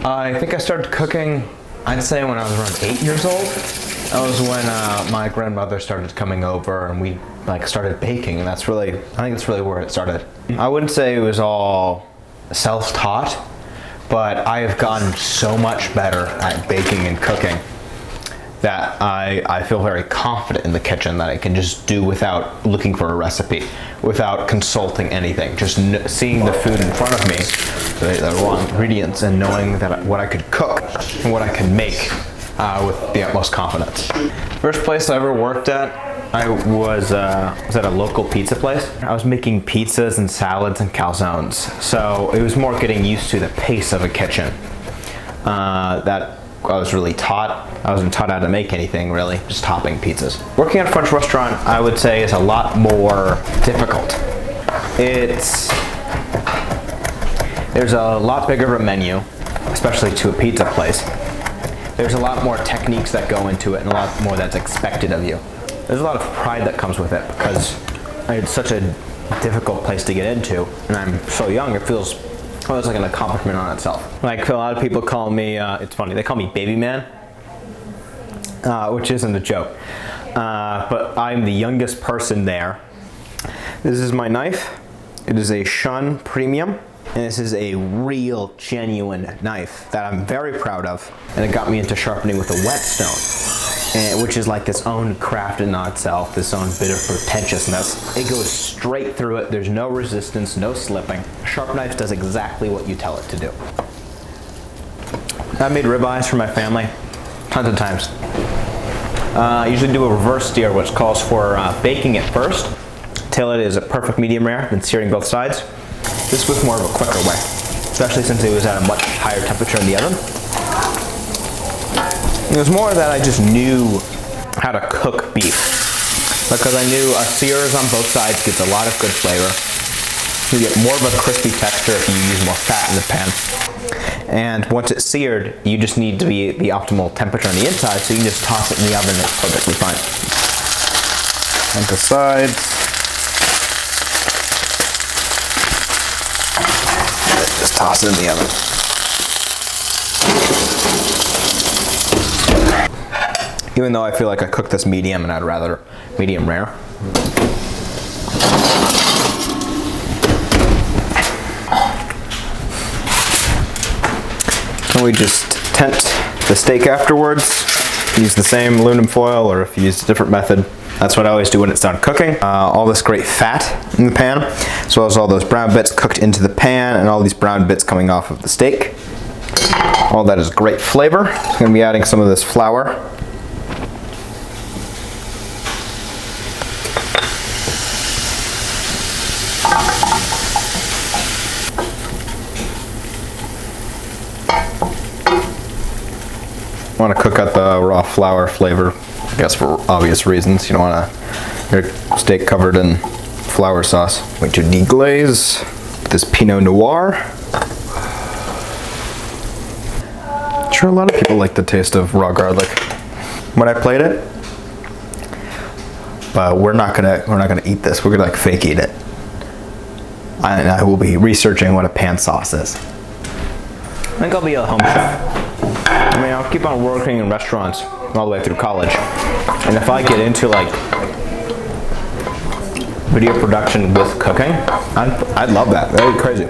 I think I started cooking, I'd say when I was around 8 years old. That was when my grandmother started coming over and we started baking, and I think that's really where it started. I wouldn't say it was all self-taught, but I have gotten so much better at baking and cooking that I feel very confident in the kitchen that I can just do without looking for a recipe, without consulting anything, just seeing the food in front of me, the raw ingredients, and knowing that what I could cook and what I can make with the utmost confidence. First place I ever worked at, I was at a local pizza place. I was making pizzas and salads and calzones, so it was more getting used to the pace of a kitchen that I was really taught. I wasn't taught how to make anything really, just topping pizzas. Working at a French restaurant, I would say, is a lot more difficult. There's a lot bigger of a menu, especially to a pizza place. There's a lot more techniques that go into it and a lot more that's expected of you. There's a lot of pride that comes with it because it's such a difficult place to get into, and I'm so young, it feels like an accomplishment on itself. Like, a lot of people call me, it's funny, they call me Baby Man, which isn't a joke. But I'm the youngest person there. This is my knife. It is a Shun Premium, and this is a real, genuine knife that I'm very proud of. And it got me into sharpening with a whetstone, which is like its own craft in itself, this own bit of pretentiousness. It goes straight through it. There's no resistance, no slipping. A sharp knife does exactly what you tell it to do. I've made ribeyes for my family tons of times. I usually do a reverse sear, which calls for baking it first till it is a perfect medium rare, then searing both sides. This was more of a quicker way, especially since it was at a much higher temperature in the oven. It was more that I just knew how to cook beef, because I knew a sears on both sides gets a lot of good flavor. You get more of a crispy texture if you use more fat in the pan. And once it's seared, you just need to be the optimal temperature on the inside, so you can just toss it in the oven and it's perfectly fine. And the sides. Just toss it in the oven. Even though I feel like I cooked this medium and I'd rather medium rare. And we just tent the steak afterwards. Use the same aluminum foil, or if you use a different method, that's what I always do when it's done cooking. All this great fat in the pan, as well as all those brown bits cooked into the pan and all these brown bits coming off of the steak. All that is great flavor. I'm going to be adding some of this flour. Want to cook out the raw flour flavor, I guess, for obvious reasons. You don't want your steak covered in flour sauce. I'm going to deglaze this Pinot Noir. I'm sure a lot of people like the taste of raw garlic when I played it, but we're not gonna eat this. We're gonna fake eat it. I will be researching what a pan sauce is. I think I'll be a home chef. I mean, I'll keep on working in restaurants all the way through college. And if I get into video production with cooking, I'd love that. That'd be crazy.